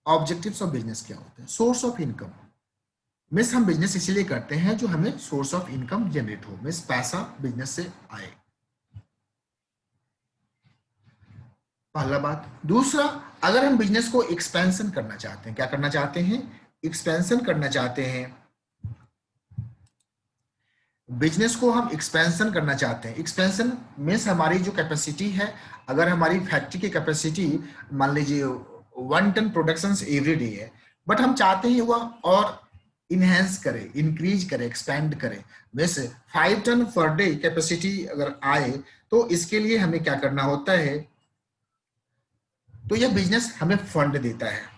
Objectives of business क्या होते हैं? सोर्स ऑफ इनकम, मीन्स हम बिजनेस इसलिए करते हैं जो हमें सोर्स ऑफ इनकम जनरेट हो, मीन्स पैसा बिजनेस से आए, पहला बात। दूसरा, अगर हम बिजनेस को एक्सपेंशन करना चाहते हैं, क्या करना चाहते हैं? एक्सपेंशन करना चाहते हैं, बिजनेस को हम एक्सपेंशन करना चाहते हैं। एक्सपेंशन मीन्स हमारी जो कैपेसिटी है, अगर हमारी फैक्ट्री की कैपेसिटी मान लीजिए 1 टन प्रोडक्शन एवरी डे है, बट हम चाहते हैं वह और इनहेंस करे, इंक्रीज करे, एक्सपेंड करे, means 5 ton per day capacity अगर आए, तो इसके लिए हमें क्या करना होता है? तो यह बिजनेस हमें फंड देता है।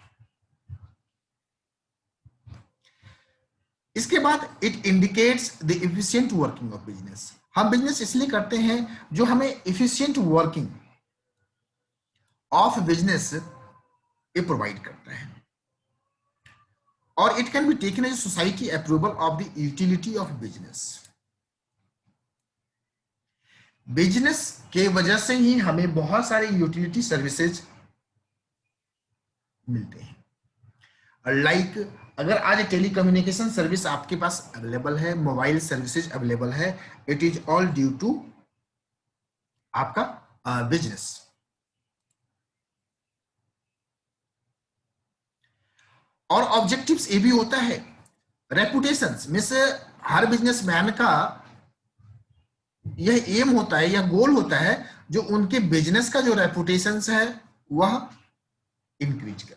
इसके बाद it indicates the efficient working of business. हम बिजनेस इसलिए करते हैं जो हमें एफिशिएंट वर्किंग ऑफ बिजनेस ये प्रोवाइड करता है, और it can be taken as society approval of the utility of business. Business के वजह से ही हमें बहुत सारे यूटिलिटी सर्विसेज मिलते हैं। लाइक अगर आज टेलीकम्युनिकेशन सर्विस आपके पास अवेलेबल है, मोबाइल सर्विसेज अवेलेबल है, it is all due to आपका बिजनेस। और ऑब्जेक्टिव्स ये भी होता है, रेपुटेशंस में से हर बिजनेसमैन का यह एम होता है या गोल होता है जो उनके बिजनेस का जो रेपुटेशंस है वह इंक्रीज करे।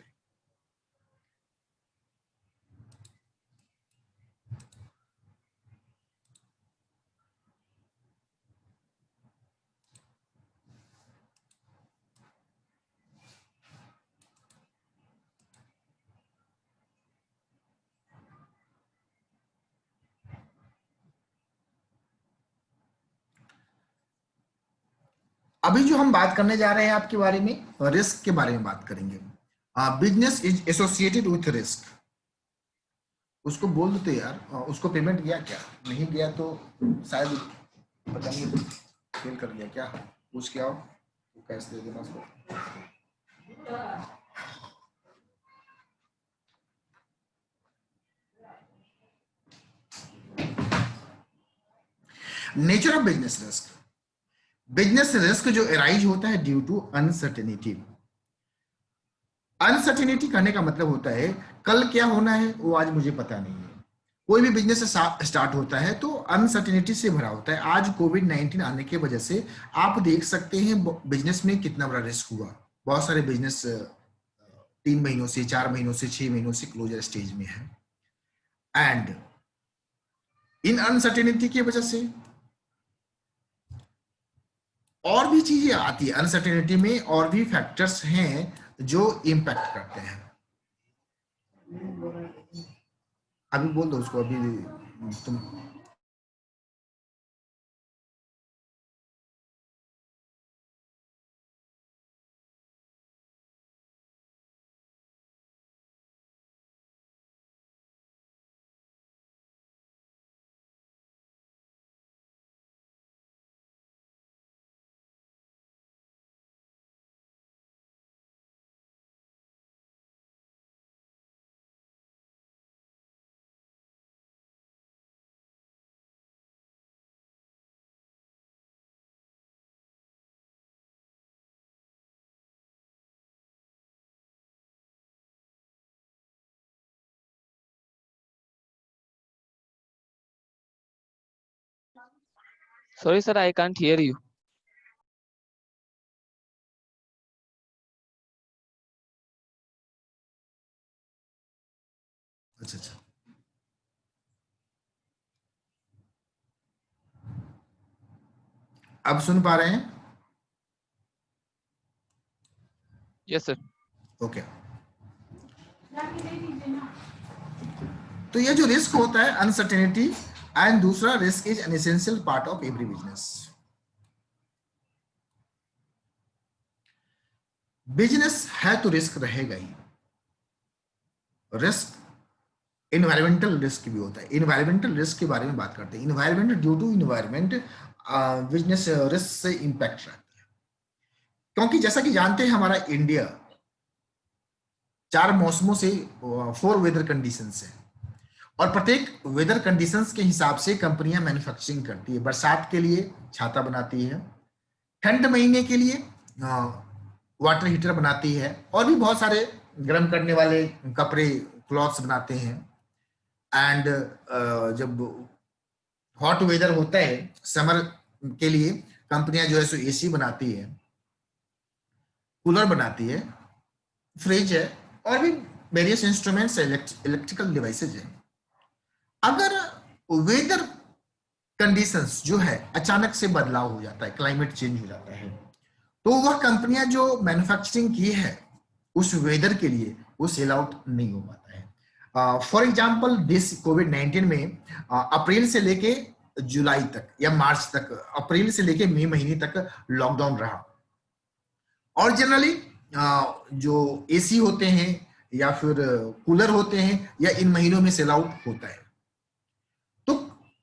अभी जो हम बात करने जा रहे हैं आपके बारे में, रिस्क के बारे में बात करेंगे। Business is associated with risk. उसको बोल देते यार, उसको पेमेंट गया क्या? नहीं गया तो शायद पता नहीं फेल कर गया क्या, पूछ के आओ तो कैश दे देना उसको। Nature of business risk. Business risk जो एराइज होता है ड्यू टू अनसर्टेनिटी। अनसर्टेनिटी करने का मतलब होता है कल क्या होना है वो आज मुझे पता नहीं है। कोई भी बिजनेस स्टार्ट होता है तो अनसर्टेनिटी से भरा होता है। आज कोविड-19 आने की वजह से आप देख सकते हैं बिजनेस में कितना बड़ा रिस्क हुआ। बहुत सारे बिजनेस 3 महीनों से, 4 महीनों से, 6 महीनों से क्लोजर स्टेज में है। एंड इन अनसर्टेनिटी की वजह से और भी चीजें आती है। अनसर्टेनिटी में और भी फैक्टर्स हैं जो इम्पैक्ट करते हैं। अभी बोल दो उसको, अभी तुम। Sorry, sir, I can't hear you. अच्छा अच्छा, अब सुन पा रहे हैं? Yes, sir. ओके। तो ये जो रिस्क होता है अनसर्टेनिटी, एंड दूसरा risk is an essential part of every business. Business है तो रिस्क रहेगा ही। रिस्क इन्वायरमेंटल रिस्क भी होता है। इन्वायरमेंटल रिस्क के बारे में बात करते हैं। Environment, due to environment business risk से इंपैक्ट रहता है, क्योंकि जैसा कि जानते हैं हमारा इंडिया 4 मौसमों से 4 वेदर कंडीशंस है, और प्रत्येक वेदर कंडीशंस के हिसाब से कंपनियां मैन्युफैक्चरिंग करती है। बरसात के लिए छाता बनाती है, ठंड महीने के लिए वाटर हीटर बनाती है, और भी बहुत सारे गर्म करने वाले कपड़े क्लॉथ्स बनाते हैं। एंड जब हॉट वेदर होता है समर के लिए, कंपनियां जो है सो एसी बनाती है, कूलर बनाती है, फ्रिज है, और भी वेरियस इंस्ट्रूमेंट्स है, इलेक्ट्रिकल डिवाइसेज है। अगर वेदर कंडीशंस जो है अचानक से बदलाव हो जाता है, क्लाइमेट चेंज हो जाता है, तो वह कंपनियां जो मैन्युफैक्चरिंग की है उस वेदर के लिए वो सेल आउट नहीं हो पाता है। फॉर एग्जांपल दिस कोविड-19 में अप्रैल से लेके जुलाई तक या मार्च तक, अप्रैल से लेके मई महीने तक लॉकडाउन रहा, और जनरली जो एसी होते हैं या फिर कूलर होते हैं या इन महीनों में सेल आउट होता है। तो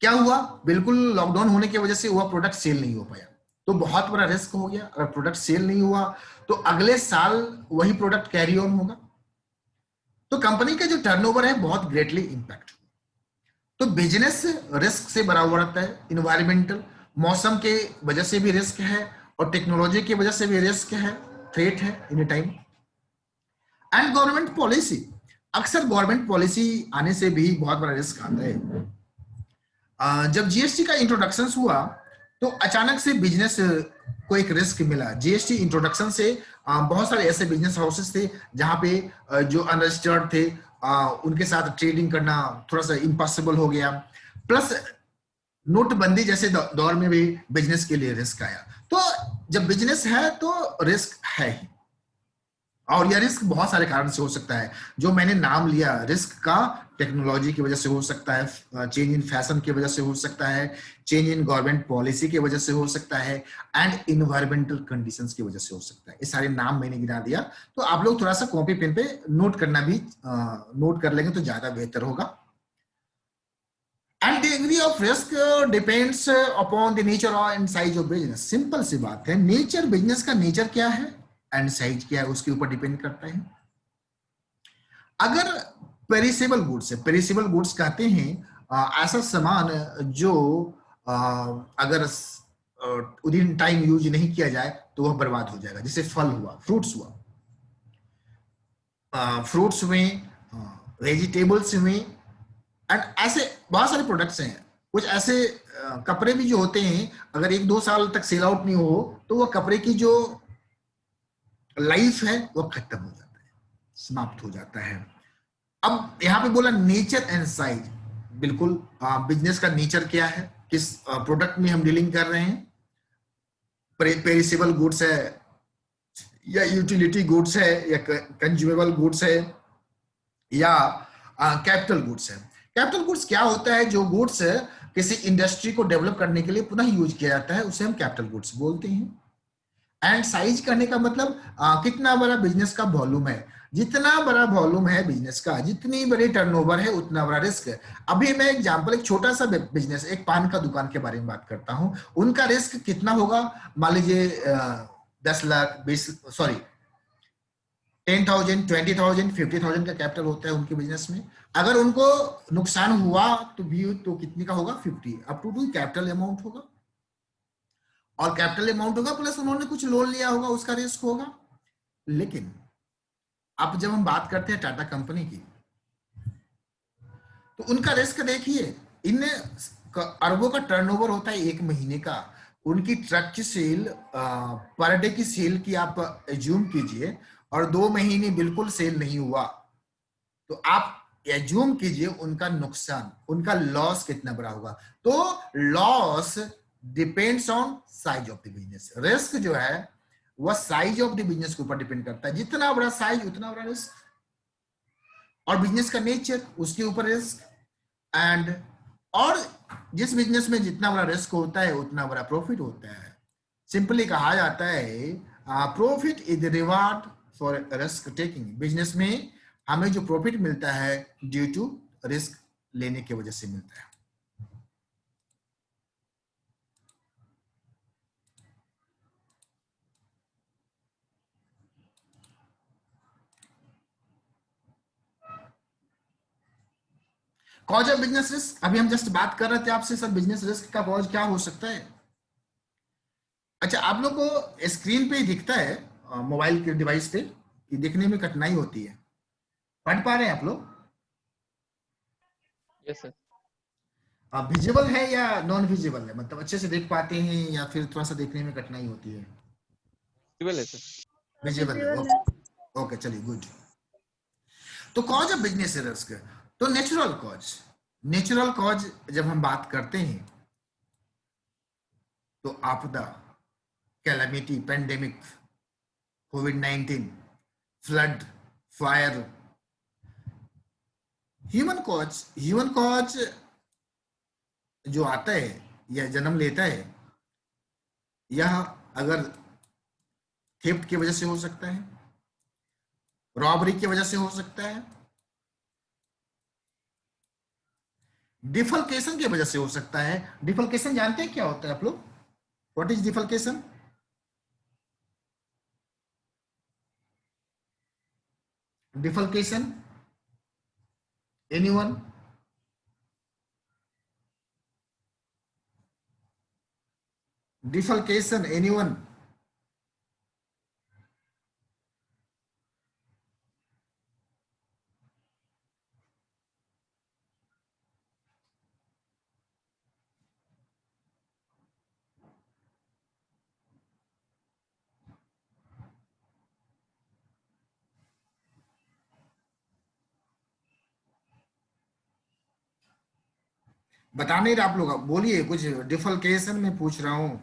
क्या हुआ, बिल्कुल लॉकडाउन होने की वजह से वह प्रोडक्ट सेल नहीं हो पाया, तो बहुत बड़ा रिस्क हो गया। अगर प्रोडक्ट सेल नहीं हुआ तो अगले साल वही प्रोडक्ट कैरी ऑन होगा, तो कंपनी का जो टर्नओवर है बहुत ग्रेटली इंपैक्ट। तो बिजनेस रिस्क से भरा हुआ रहता है, इन्वायरमेंटल, मौसम के वजह से भी रिस्क है, और टेक्नोलॉजी की वजह से भी रिस्क है, थ्रेट है any time. And government policy, अक्सर गवर्नमेंट पॉलिसी आने से भी बहुत बड़ा रिस्क आता है। जब जीएसटी का इंट्रोडक्शन हुआ तो अचानक से बिजनेस को एक रिस्क मिला। जीएसटी इंट्रोडक्शन से बहुत सारे ऐसे बिजनेस हाउसेस थे जहां पे जो अनरजिस्टर्ड थे उनके साथ ट्रेडिंग करना थोड़ा सा इम्पॉसिबल हो गया। प्लस नोटबंदी जैसे दौर में भी बिजनेस के लिए रिस्क आया। तो जब बिजनेस है तो रिस्क है ही, और यह रिस्क बहुत सारे कारण से हो सकता है जो मैंने नाम लिया रिस्क का। टेक्नोलॉजी की वजह से हो सकता है, चेंज इन फैशन की वजह से हो सकता है, चेंज इन गवर्नमेंट पॉलिसी की वजह से हो सकता है, एंड इन्वायरमेंटल कंडीशंस की वजह से हो सकता है। ये सारे नाम मैंने गिना दिया, तो आप लोग थोड़ा सा कॉपी पेन पे नोट करना भी नोट कर लेंगे तो ज्यादा बेहतर होगा। And degree of risk depends upon the nature and size of business. Simple सी बात है, नेचर, बिजनेस का नेचर क्या है एंड साइज क्या है उसके ऊपर डिपेंड करता है। अगर पेरिसेबल गुड्स है, पेरिसेबल गुड्स कहते हैं ऐसा सामान जो अगर विद इन टाइम यूज नहीं किया जाए तो वह बर्बाद हो जाएगा, जैसे फल हुआ, फ्रूट्स हुआ, फ्रूट्स हुए, वेजिटेबल्स हुए, एंड ऐसे बहुत सारे प्रोडक्ट्स हैं। कुछ ऐसे कपड़े भी जो होते हैं अगर 1-2 साल तक सेल आउट नहीं हो तो वह कपड़े की जो लाइफ है वह खत्म हो जाता है, समाप्त हो जाता है। अब यहाँ पे बोला नेचर एंड साइज, बिल्कुल बिजनेस का नेचर क्या है, किस प्रोडक्ट में हम डीलिंग कर रहे हैं, पेरिसेबल गुड्स है या यूटिलिटी गुड्स है या कंज्यूमेबल गुड्स है या कैपिटल गुड्स है। कैपिटल गुड्स क्या होता है, जो गुड्स किसी इंडस्ट्री को डेवलप करने के लिए पुनः यूज किया जाता है उसे हम कैपिटल गुड्स बोलते हैं। एंड साइज करने का मतलब कितना बड़ा बिजनेस का वॉल्यूम है, जितना बड़ा वॉल्यूम है बिजनेस का, जितनी बड़ी टर्नओवर है उतना बड़ा रिस्क है। अभी मैं एग्जांपल, एक छोटा सा बिजनेस, एक पान का दुकान के बारे में बात करता हूं, उनका रिस्क कितना होगा। मान लीजिए 10 लाख, 20, सॉरी 10,000, 20,000, 50,000 का कैपिटल होता है उनके बिजनेस में। अगर उनको नुकसान हुआ तो भी तो कितने का होगा, 50 अप टू कैपिटल अमाउंट होगा, और कैपिटल अमाउंट होगा प्लस उन्होंने कुछ लोन लिया होगा, उसका रिस्क होगा। लेकिन अब जब हम बात करते हैं टाटा कंपनी की, तो उनका रिस्क देखिए, इन अरबों का टर्नओवर होता है एक महीने का। उनकी ट्रक की सेल, पर डे की सेल की आप एज्यूम कीजिए, और 2 महीने बिल्कुल सेल नहीं हुआ, तो आप एज्यूम कीजिए उनका नुकसान, उनका लॉस कितना बड़ा होगा। तो loss depends on size of the business. Risk जो है वह साइज ऑफ द बिजनेस के ऊपर डिपेंड करता है, जितना बड़ा साइज उतना बड़ा रिस्क, और बिजनेस का नेचर उसके ऊपर रिस्क। एंड और जिस बिजनेस में जितना बड़ा रिस्क होता है उतना बड़ा प्रॉफिट होता है। सिंपली कहा जाता है profit is the reward for risk taking. Business में हमें जो प्रॉफिट मिलता है ड्यू टू रिस्क लेने की वजह से मिलता है। कॉज ऑफ बिजनेस रिस्क, अभी हम जस्ट बात कर रहे थे आपसे सर बिजनेस रिस्क का कॉज क्या हो सकता है। अच्छा, आप लोग को स्क्रीन पे ही दिखता है मोबाइल के डिवाइस पे, कि देखने में कठिनाई होती है, पढ़ पा रहे हैं आप लोग? Yes, sir. विजिबल है या नॉन विजिबल है, मतलब अच्छे से देख पाते हैं या फिर थोड़ा सा देखने में कठिनाई होती है? Visible है sir. विजिबल है, विजिबल है। ओके ओके, चलिए गुड। तो कॉज ऑफ बिजनेस रिस्क, तो नेचुरल कॉज, नेचुरल कॉज जब हम बात करते हैं तो आपदा, कैलामिटी, पेंडेमिक, कोविड-19, फ्लड, फायर। ह्यूमन कॉज जो आता है या जन्म लेता है, यह अगर थेफ्ट की वजह से हो सकता है, रॉबरी की वजह से हो सकता है, डिफल्केशन की वजह से हो सकता है। डिफल्केशन जानते हैं क्या होता है आप लोग? What is deflection? Deflection, anyone? Deflection, anyone? बता नहीं रहे आप लोग, बोलिए कुछ। डिफल्केशन में पूछ रहा हूं।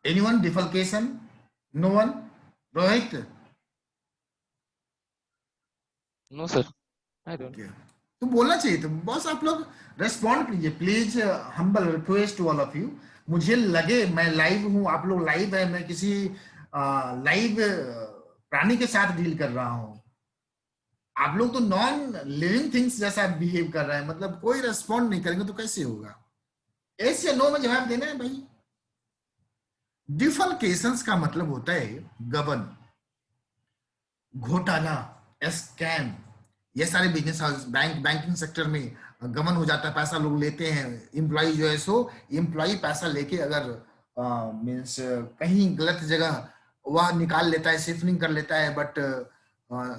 Anyone deflection? No one? Rohit? No sir. I don't. Okay, तो बोलना चाहिए, तो बस आप लोग रेस्पॉन्ड कीजिए please. Humble request to all of you. मुझे लगे मैं लाइव हूं, आप लोग लाइव है, मैं किसी लाइव प्राणी के साथ डील कर रहा हूं। आप लोग तो नॉन लिविंग थिंग्स जैसा बिहेव कर रहे हैं, मतलब कोई रेस्पॉन्ड नहीं करेंगे तो कैसे होगा? यस या नो में जवाब देना है भाई। डिफल्केशंस का मतलब होता है गबन, घोटाला, स्कैम। ये सारे बिजनेस हाउस, बैंकिंग सेक्टर में गबन हो जाता है, पैसा लोग लेते हैं। एम्प्लॉय जो है सो एम्प्लॉय पैसा लेके अगर मीन्स कहीं गलत जगह वह निकाल लेता है, शिफ्टिंग कर लेता है, बट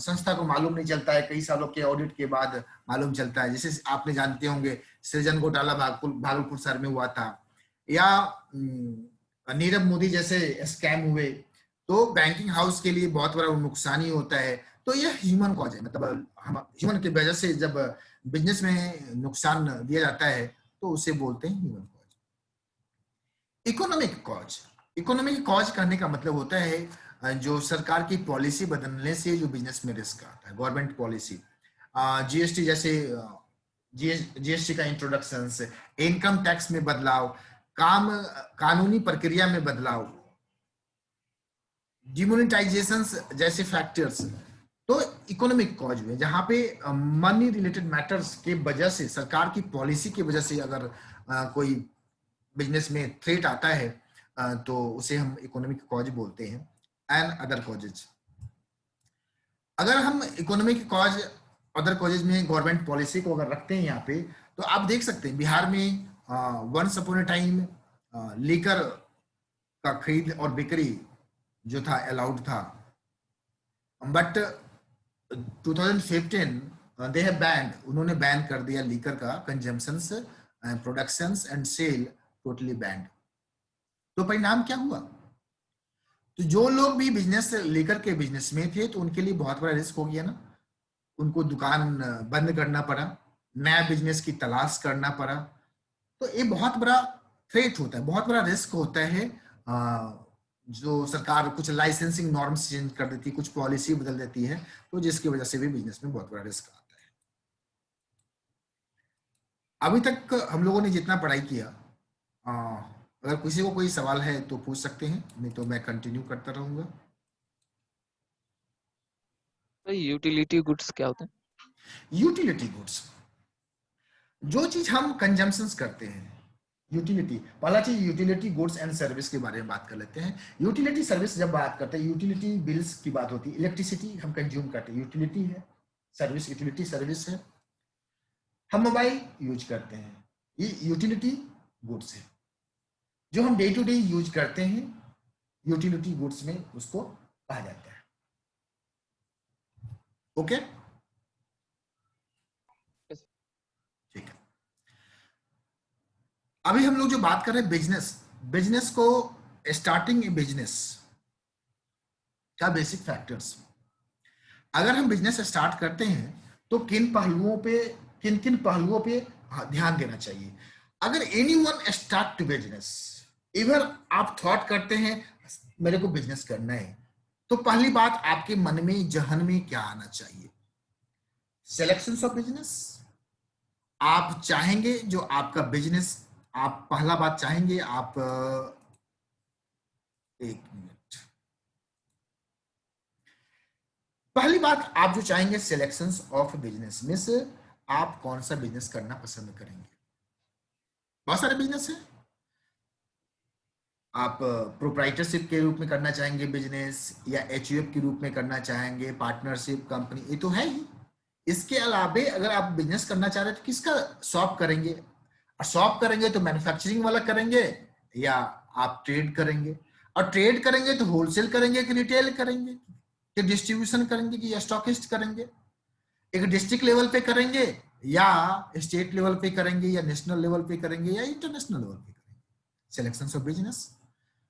संस्था को मालूम नहीं चलता है, कई सालों के ऑडिट के बाद मालूम चलता है। जैसे आपने जानते होंगे सृजन घोटाला भागलपुर शहर में हुआ था, या नीरव मोदी जैसे स्कैम हुए, तो बैंकिंग हाउस के लिए बहुत बड़ा नुकसान ही होता है। तो यह ह्यूमन कॉज है, मतलब हम ह्यूमन की वजह से जब बिजनेस में नुकसान दिया जाता है तो उसे बोलते हैं human cause. Economic cause, economic cause करने का मतलब होता है जो सरकार की पॉलिसी बदलने से जो बिजनेस में रिस्क आता है, गवर्नमेंट पॉलिसी, जीएसटी जैसे, जीएसटी का इंट्रोडक्शन, इनकम टैक्स में बदलाव, कानूनी प्रक्रिया में बदलाव, डिमोनेटाइजेशन जैसे फैक्टर्स। तो इकोनॉमिक कॉज हुए जहां पे मनी रिलेटेड मैटर्स के वजह से, सरकार की पॉलिसी की वजह से अगर कोई बिजनेस में थ्रेट आता है तो उसे हम इकोनॉमिक कॉज बोलते हैं। एंड अदर कॉजेज, अगर हम इकोनॉमिक कॉज अदर कॉजेज में गवर्नमेंट पॉलिसी को अगर रखते हैं यहाँ पे, तो आप देख सकते हैं बिहार में once upon a time liquor का खरीद और बिक्री जो था अलाउड था, बट 2015 दे हैव बैंड, उन्होंने बैन कर दिया लीकर का consumptions, productions and sale totally banned. तो परिणाम क्या हुआ? तो जो लोग भी बिजनेस लेकर के बिजनेस में थे तो उनके लिए बहुत बड़ा रिस्क हो गया ना, उनको दुकान बंद करना पड़ा, नया बिजनेस की तलाश करना पड़ा। तो ये बहुत बड़ा थ्रेट होता है, बहुत बड़ा रिस्क होता है। जो सरकार कुछ लाइसेंसिंग नॉर्म्स चेंज कर देती है, कुछ पॉलिसी बदल देती है, तो जिसकी वजह से भी बिजनेस में बहुत बड़ा रिस्क आता है। अभी तक हम लोगों ने जितना पढ़ाई किया, अगर किसी को कोई सवाल है तो पूछ सकते हैं, नहीं तो मैं कंटिन्यू करता रहूंगा। तो यूटिलिटी गुड्स क्या होते हैं? यूटिलिटी गुड्स, जो चीज हम कंजम्पशंस करते हैं, यूटिलिटी, पहला चीज यूटिलिटी गुड्स एंड सर्विस के बारे में बात कर लेते हैं। यूटिलिटी सर्विस जब बात करते हैं, यूटिलिटी बिल्स की बात होती है, इलेक्ट्रिसिटी हम कंज्यूम करते हैं, यूटिलिटी है। सर्विस यूटिलिटी सर्विस है। हम मोबाइल यूज करते हैं, ये यूटिलिटी गुड्स है। जो हम डे टू डे यूज करते हैं यूटिलिटी गुड्स में उसको कहा जाता है। ओके, ठीक है। अभी हम लोग जो बात कर रहे हैं बिजनेस, बिजनेस को स्टार्टिंग बिजनेस का बेसिक फैक्टर्स, अगर हम बिजनेस स्टार्ट करते हैं तो किन पहलुओं पे, किन किन पहलुओं पे ध्यान देना चाहिए। अगर एनीवन स्टार्ट टू बिजनेस, इधर आप थॉट करते हैं मेरे को बिजनेस करना है, तो पहली बात आपके मन में जहन में क्या आना चाहिए? Selection of business. आप चाहेंगे जो आपका बिजनेस, आप पहला बात चाहेंगे आप, एक मिनट, पहली बात आप जो चाहेंगे सिलेक्शंस ऑफ बिजनेस में से आप कौन सा बिजनेस करना पसंद करेंगे। बहुत सारे बिजनेस है, आप प्रोप्राइटरशिप के रूप में करना चाहेंगे बिजनेस, या एचयूएफ के रूप में करना चाहेंगे, पार्टनरशिप कंपनी, ये तो है ही। इसके अलावे अगर आप बिजनेस करना चाह रहे हैं तो किसका शॉप करेंगे, और शॉप करेंगे तो मैन्युफैक्चरिंग वाला करेंगे या आप ट्रेड करेंगे, और ट्रेड करेंगे तो होलसेल करेंगे कि रिटेल करेंगे कि डिस्ट्रीब्यूशन करेंगे कि स्टॉकिस्ट करेंगे, एक डिस्ट्रिक्ट लेवल पे करेंगे या स्टेट लेवल पे करेंगे या नेशनल लेवल पे करेंगे या इंटरनेशनल लेवल पे करेंगे। सिलेक्शन ऑफ बिजनेस,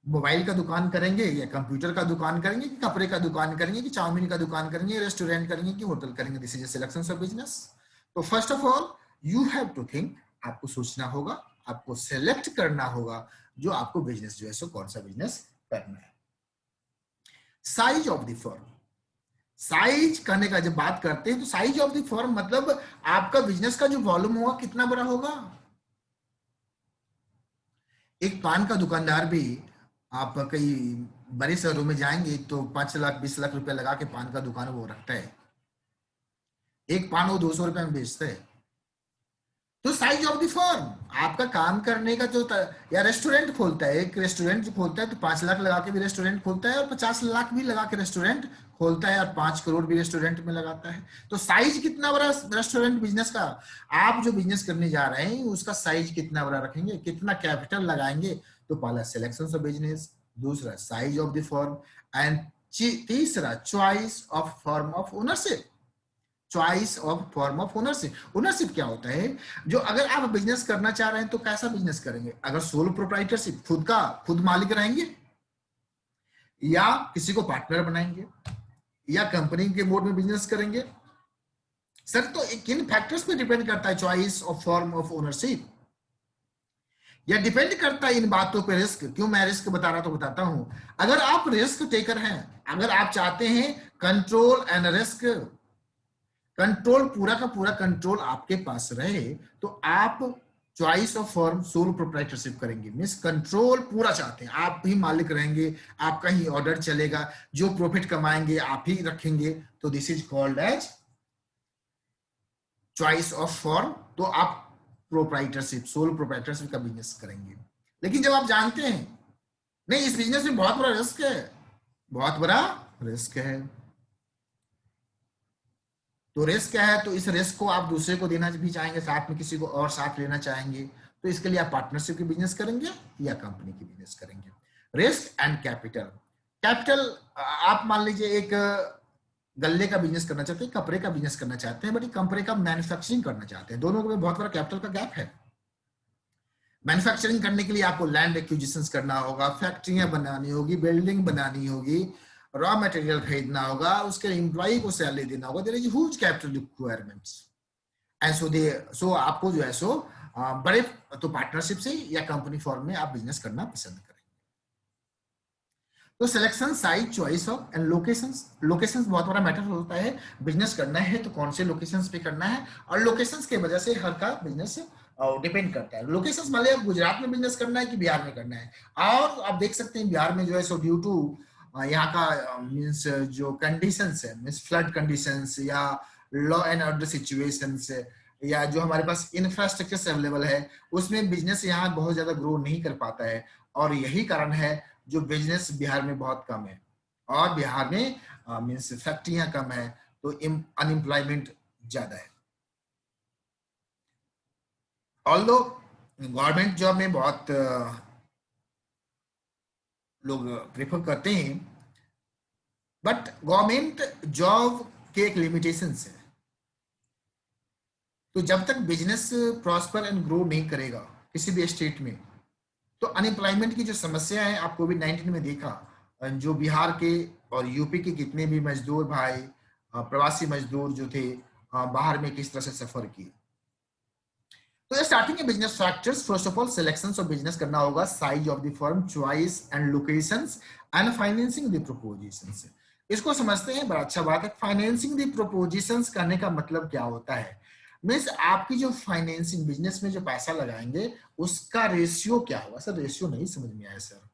मोबाइल का दुकान करेंगे या कंप्यूटर का दुकान करेंगे कि कपड़े का दुकान करेंगे कि चाउमीन का दुकान करेंगे, रेस्टोरेंट करेंगे कि होटल करेंगे, this is selection of business. तो first of all you have to think, आपको सोचना होगा, आपको सेलेक्ट करना होगा जो आपको बिजनेस जो है सो कौन सा बिजनेस करना है। Size of the firm, size करने का जब बात करते हैं तो साइज ऑफ द फर्म मतलब आपका बिजनेस का जो वॉल्यूम होगा कितना बड़ा होगा। एक पान का दुकानदार भी, आप कई बड़े शहरों में जाएंगे तो 5 लाख 20 लाख रुपया लगा के पान का दुकान वो रखता है, एक पान वो 200 रुपए में बेचता है। तो साइज ऑफ द फर्म, आपका काम करने का जो, या रेस्टोरेंट खोलता है, एक रेस्टोरेंट जो खोलता है तो 5 लाख लगा के भी रेस्टोरेंट खोलता है और 50 लाख भी लगा के रेस्टोरेंट खोलता है और 5 करोड़ भी रेस्टोरेंट में लगाता है। तो साइज कितना बड़ा रेस्टोरेंट बिजनेस का, आप जो बिजनेस करने जा रहे हैं उसका साइज कितना बड़ा रखेंगे, कितना कैपिटल लगाएंगे। तो पहला सिलेक्शन ऑफ बिजनेस, दूसरा size of the firm, and तीसरा choice of form of ownership. Choice of form of ownership, ownership क्या होता है, जो अगर आप बिजनेस करना चाह रहे हैं तो कैसा बिजनेस करेंगे। अगर सोलो प्रोप्राइटरशिप, खुद मालिक रहेंगे, या किसी को पार्टनर बनाएंगे, या कंपनी के मोड में बिजनेस करेंगे। सर तो किन फैक्टर्स पे डिपेंड करता है choice of form of ownership, या डिपेंड करता है इन बातों पे। रिस्क, क्यों मैं रिस्क बता रहा तो बताता हूं। अगर आप रिस्क टेकर हैं, अगर आप चाहते हैं कंट्रोल एंड रिस्क, कंट्रोल पूरा का पूरा कंट्रोल आपके पास रहे, तो आप choice of firm sole proprietorship करेंगे। मींस कंट्रोल पूरा चाहते हैं, आप ही मालिक रहेंगे, आपका ही ऑर्डर चलेगा, जो प्रॉफिट कमाएंगे आप ही रखेंगे, तो this is called as choice of firm. तो आप प्रोप्राइटरशिप, सोल प्रोप्राइटरशिप का बिजनेस करेंगे। लेकिन जब आप जानते हैं नहीं इस बिजनेस में बहुत बड़ा रिस्क है, बहुत बड़ा रिस्क है, तो रिस्क क्या है, तो इस रिस्क को आप दूसरे को देना भी चाहेंगे, साथ में किसी को और साथ लेना चाहेंगे, तो इसके लिए आप पार्टनरशिप की बिजनेस करेंगे या कंपनी की बिजनेस करेंगे। रिस्क एंड कैपिटल, कैपिटल आप मान लीजिए एक गल्ले का बिजनेस करना चाहते हैं, कपड़े का बिजनेस करना चाहते हैं, बट कपड़े का मैन्युफैक्चरिंग करना चाहते हैं, दोनों में बहुत बड़ा कैपिटल का गैप है। मैन्युफैक्चरिंग करने के लिए आपको लैंड एक्विजिशंस करना होगा, फैक्ट्रियां बनानी होगी, बिल्डिंग बनानी होगी, रॉ मटेरियल खरीदना होगा, उसके एम्प्लॉई को सैलरी देना होगा, there is huge capital requirements. And so आपको जो है सो बड़े तो पार्टनरशिप से या कंपनी फॉर्म में आप बिजनेस करना पसंद करेंगे। तो selection, size, choice of and locations, locations बहुत बड़ा मैटर होता है। बिजनेस करना है तो कौन से लोकेशंस पे करना है, और लोकेशंस के वजह से हर का बिजनेस डिपेंड करता है। लोकेशंस मान लिया गुजरात में बिजनेस करना है कि बिहार में करना है, और आप देख सकते हैं बिहार में जो है सो ड्यू टू यहाँ का मीन्स जो कंडीशंस है, मीन्स फ्लड कंडीशंस या लॉ एंड ऑर्डर सिचुएशंस, या जो हमारे पास इंफ्रास्ट्रक्चर अवेलेबल है, उसमें बिजनेस यहाँ बहुत ज्यादा ग्रो नहीं कर पाता है। और यही कारण है जो बिजनेस बिहार में बहुत कम है, और बिहार में मीन्स फैक्ट्रियां कम है, तो अनएम्प्लॉयमेंट ज्यादा है। ऑल्दो गवर्नमेंट जॉब में बहुत लोग प्रेफर करते हैं, बट गवर्नमेंट जॉब के एक लिमिटेशंस है। तो जब तक बिजनेस प्रॉस्पर एंड ग्रो नहीं करेगा किसी भी स्टेट में, तो अनएम्प्लॉयमेंट की जो समस्या है आप कोविड-19 में देखा, जो बिहार के और यूपी के कितने भी मजदूर भाई, प्रवासी मजदूर जो थे, बाहर में किस तरह से सफर किए। तो स्टार्टिंग के business factors, first of all selections of business करना होगा, size of the firm, choice and locations and financing the propositions. इसको समझते हैं, बड़ा अच्छा बात है। फाइनेंसिंग द प्रोपोजिशंस करने का मतलब क्या होता है? मीन्स आपकी जो फाइनेंसिंग, बिजनेस में जो पैसा लगाएंगे उसका रेशियो क्या होगा। सर रेशियो नहीं समझ में आया सर।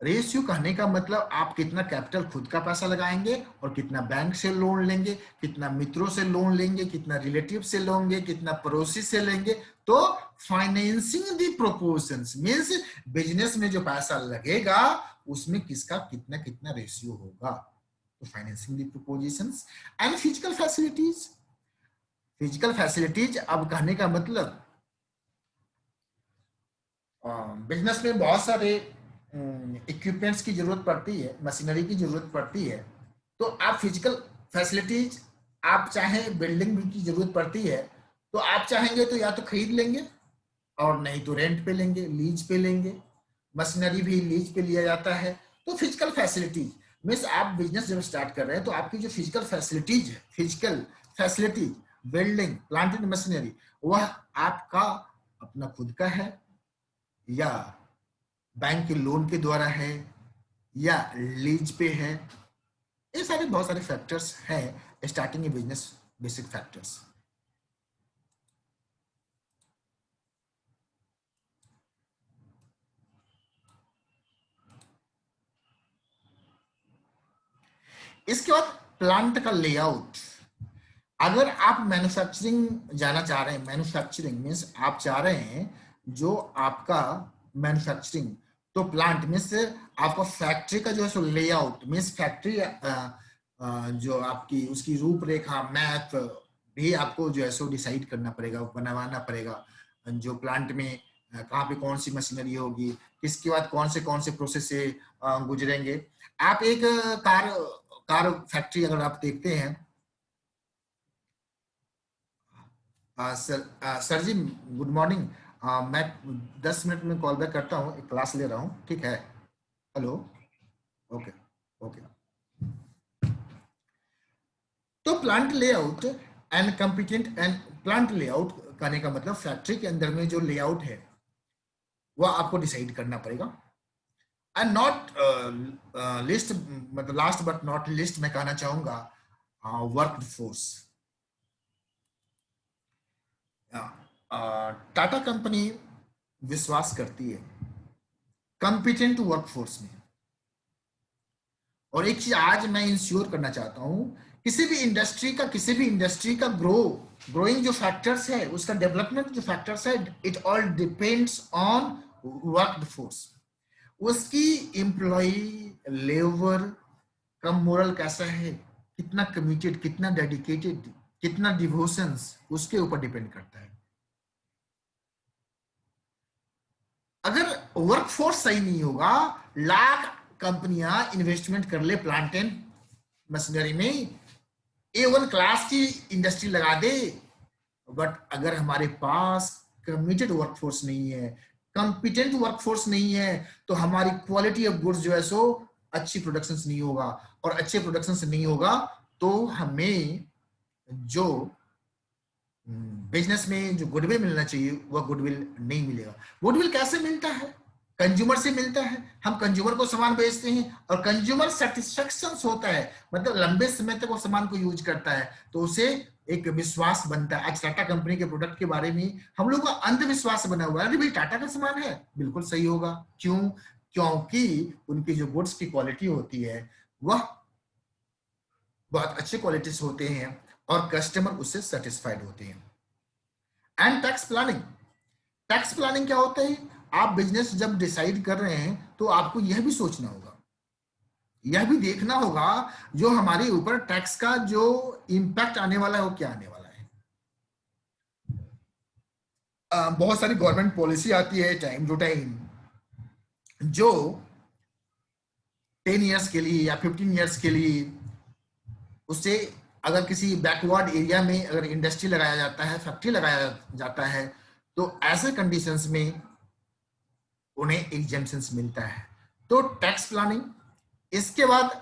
रेशियो कहने का मतलब आप कितना कैपिटल खुद का पैसा लगाएंगे और कितना बैंक से लोन लेंगे, कितना मित्रों से लोन लेंगे, कितना रिलेटिव से लेंगे, कितना पड़ोसी से लेंगे। तो financing the proportions means business में जो पैसा लगेगा उसमें किसका कितना कितना रेशियो होगा। तो financing the propositions and physical facilities. Physical facilities अब कहने का मतलब बिजनेस में बहुत सारे इक्विपमेंट्स की जरूरत पड़ती है, मशीनरी की जरूरत पड़ती है। तो आप फिजिकल फैसिलिटीज, आप चाहे बिल्डिंग की जरूरत पड़ती है तो आप चाहेंगे तो या तो खरीद लेंगे और नहीं तो रेंट पे लेंगे, लीज पे लेंगे। मशीनरी भी लीज पे लिया जाता है। तो फिजिकल फैसिलिटीज मीन्स आप बिजनेस जब स्टार्ट कर रहे हैं तो आपकी जो फिजिकल फैसिलिटीज है, physical facilities, building, plant and machinery, वह आपका अपना खुद का है या बैंक के लोन के द्वारा है या लीज पे है। ये सारे बहुत सारे फैक्टर्स हैं स्टार्टिंग ए बिजनेस, बेसिक फैक्टर्स। इसके बाद प्लांट का लेआउट। अगर आप मैन्युफैक्चरिंग जाना चाह रहे हैं, मैन्युफैक्चरिंग मीन्स आप चाह रहे हैं जो आपका मैन्युफैक्चरिंग, तो प्लांट मीन्स आपका फैक्ट्री का जो है सो लेआउट मीन्स फैक्ट्री जो आपकी उसकी रूपरेखा, मैप भी आपको जो है सो डिसाइड करना पड़ेगा, बनवाना पड़ेगा। जो प्लांट में कहाँ पे कौन सी मशीनरी होगी, किसके बाद कौन से प्रोसेस से गुजरेंगे। आप एक कार कार फैक्ट्री अगर आप देखते हैं, सर जी गुड मॉर्निंग, मैं 10 मिनट में कॉल बैक करता हूँ, एक क्लास ले रहा हूँ, ठीक है। Hello, okay okay. तो plant layout and competent and plant layout करने का मतलब फैक्ट्री के अंदर में जो लेआउट है वह आपको डिसाइड करना पड़ेगा। एंड नॉट लिस्ट, मतलब लास्ट बट नॉट लिस्ट मैं कहना चाहूंगा वर्क फोर्स। टाटा कंपनी विश्वास करती है कंपिटेंट वर्कफोर्स में। और एक चीज आज मैं इंश्योर करना चाहता हूं, किसी भी इंडस्ट्री का ग्रोइंग जो फैक्टर्स है, उसका डेवलपमेंट जो फैक्टर्स है, it all depends on work force. उसकी एम्प्लॉय लेबर का मोरल कैसा है, कितना कमिटेड, कितना डेडिकेटेड, कितना डिवोशंस, उसके ऊपर डिपेंड करता है। अगर वर्कफोर्स सही नहीं होगा, लाख कंपनियां इन्वेस्टमेंट कर ले प्लांट एंड मशीनरी में, A1 क्लास की इंडस्ट्री लगा दे, बट अगर हमारे पास कमिटेड वर्कफोर्स नहीं है, कंपिटेंट वर्कफोर्स नहीं है, तो हमारी क्वालिटी ऑफ गुड्स जो है सो अच्छी प्रोडक्शन नहीं होगा, और अच्छे प्रोडक्शन नहीं होगा तो हमें जो बिजनेस में जो गुडविल मिलना चाहिए वह गुडविल नहीं मिलेगा। गुडविल कैसे मिलता है? कंज्यूमर से मिलता है। हम कंज्यूमर को सामान बेचते हैं और कंज्यूमर सेटिस्फेक्शन होता है, मतलब लंबे समय तक वो सामान को यूज करता है, तो उसे एक विश्वास बनता है। आज टाटा कंपनी के प्रोडक्ट के बारे में हम लोग का अंधविश्वास बना हुआ है, अरे भाई टाटा का सामान है, बिल्कुल सही होगा। क्यों? क्योंकि उनकी जो गुड्स की क्वालिटी होती है वह बहुत अच्छे क्वालिटीज होते हैं और कस्टमर उससे सेटिस्फाइड होते हैं। And tax planning. Tax planning क्या होता है? आप बिजनेस जब डिसाइड कर रहे हैं तो आपको यह भी सोचना होगा, यह भी देखना होगा जो हमारे ऊपर टैक्स का जो इंपैक्ट आने वाला है वो क्या आने वाला है। बहुत सारी गवर्नमेंट पॉलिसी आती है टाइम टू टाइम जो 10 इयर्स के लिए या 15 इयर्स के लिए, उससे अगर किसी बैकवर्ड एरिया में अगर इंडस्ट्री लगाया जाता है, फैक्ट्री लगाया जाता है, तो ऐसे कंडीशंस में उन्हें एग्जेम्पशंस मिलता है। तो टैक्स प्लानिंग, इसके बाद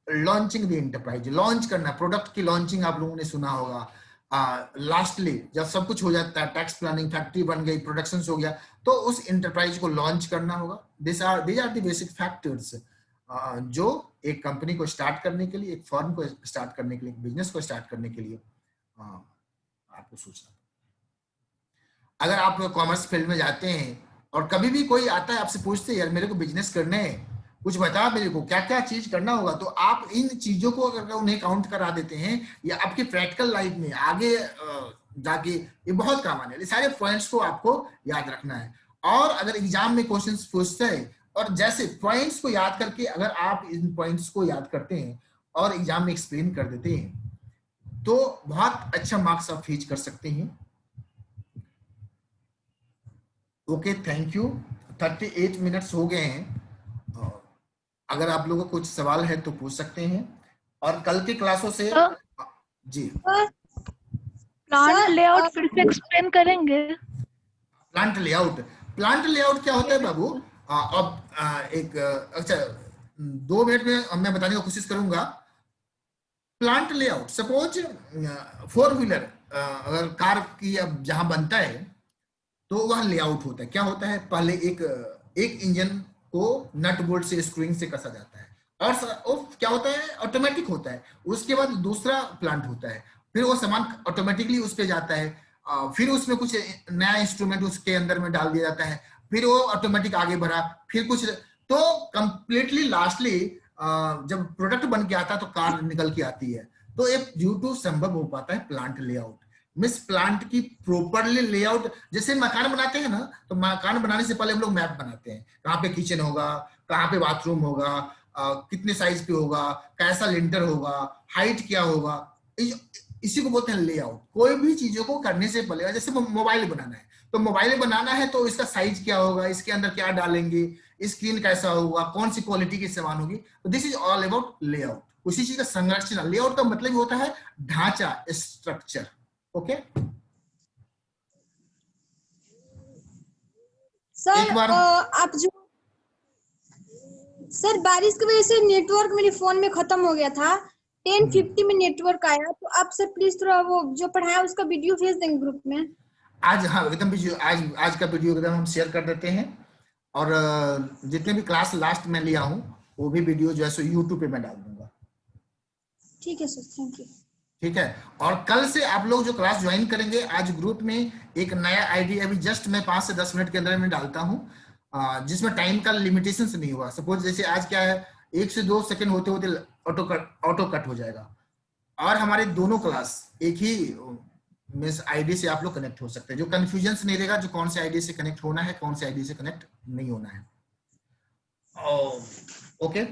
लॉन्चिंग द एंटरप्राइज, लॉन्च करना, प्रोडक्ट की लॉन्चिंग आप लोगों ने सुना होगा। लास्टली जब सब कुछ हो जाता है, टैक्स प्लानिंग, फैक्ट्री बन गई, प्रोडक्शन हो गया, तो उस एंटरप्राइज को लॉन्च करना होगा। These are the basic factors जो एक कंपनी को स्टार्ट करने के लिए, एक फर्म को स्टार्ट करने के लिए, एक बिजनेस को स्टार्ट करने के लिए आपको सोचना। अगर आप कॉमर्स फील्ड में जाते हैं और कभी भी कोई आता है आपसे पूछते हैं यार मेरे को बिजनेस करने हैं, कुछ बता मेरे को क्या क्या चीज करना होगा, तो आप इन चीजों को अगर उन्हें काउंट करा देते हैं या आपकी प्रैक्टिकल लाइफ में आगे जाके ये बहुत काम आने वाले सारे पॉइंट्स को आपको याद रखना है। और अगर एग्जाम में क्वेश्चंस पूछते हैं और जैसे पॉइंट्स को याद करके अगर आप इन पॉइंट्स को याद करते हैं और एग्जाम में एक्सप्लेन कर देते हैं तो बहुत अच्छा मार्क्स आप फीच कर सकते हैं। Okay, thank you. 38 मिनट्स हो गए हैं। अगर आप लोगों को कुछ सवाल है तो पूछ सकते हैं। और कल की क्लासों से जी प्लांट लेआउट फिर से एक्सप्लेन करेंगे? प्लांट लेआउट, प्लांट लेआउट क्या होता है बाबू? अब एक अच्छा 2 मिनट में मैं बताने की कोशिश करूंगा। प्लांट लेआउट, सपोज 4 व्हीलर अगर कार की अब जहां बनता है तो वह लेआउट होता है। क्या होता है? पहले एक इंजन को नट बोल्ट से, स्क्रूइंग से कसा जाता है और क्या होता है? ऑटोमेटिक होता है। उसके बाद दूसरा प्लांट होता है, फिर वो सामान ऑटोमेटिकली उस पे जाता है, फिर उसमें कुछ नया इंस्ट्रूमेंट उसके अंदर में डाल दिया जाता है, फिर वो ऑटोमेटिक आगे बढ़ा, फिर कुछ, तो कंप्लीटली लास्टली जब प्रोडक्ट बन के आता है तो कार निकल के आती है। तो एक ड्यू टू संभव हो पाता है प्लांट लेआउट। मिस प्लांट की प्रॉपरली लेआउट, जैसे मकान बनाते हैं ना, तो मकान बनाने से पहले हम लोग मैप बनाते हैं, कहाँ पे किचन होगा, कहाँ पे बाथरूम होगा, कितने साइज पे होगा, कैसा लिंटर होगा, हाइट क्या होगा, इसी को बोलते हैं लेआउट। कोई भी चीजों को करने से पहले, जैसे मोबाइल बनाना है तो मोबाइल बनाना है तो इसका साइज क्या होगा, इसके अंदर क्या डालेंगे, स्क्रीन कैसा होगा, कौन सी क्वालिटी की सामान होगी, तो this is all about layout. उसी चीज का संरचना, लेआउट का मतलब होता है ढांचा, स्ट्रक्चर। ओके सर, एक बार आप जो सर बारिश की वजह से नेटवर्क मेरे फोन में खत्म हो गया था। 10:50 में नेटवर्क आया, तो आप सर प्लीज थोड़ा वो जो पढ़ाया उसका वीडियो भेज देंगे ग्रुप में। आज, हाँ एकदम वीडियो, आज का वीडियो एकदम हम शेयर कर देते हैं। और जितने भी क्लास लास्ट में लिया हूँ वो भी वीडियो जो है सो यूट्यूब पे मैं डाल दूंगा। ठीक है सर, थैंक यू। ठीक है। और कल से आप लोग जो क्लास ज्वाइन करेंगे, आज ग्रुप में एक नया आईडी अभी जस्ट मैं 5 से 10 मिनट के अंदर में डालता हूँ, जिसमें टाइम का लिमिटेशन से नहीं हुआ। सपोज जैसे आज क्या है, 1 से 2 सेकंड होते होते ऑटो कट हो जाएगा। और हमारे दोनों क्लास एक ही मिस आईडी से आप लोग कनेक्ट हो सकते हैं, जो कंफ्यूजन नहीं रहेगा, जो कौन से आईडी से कनेक्ट होना है, कौन से आईडी से कनेक्ट नहीं होना है। ओके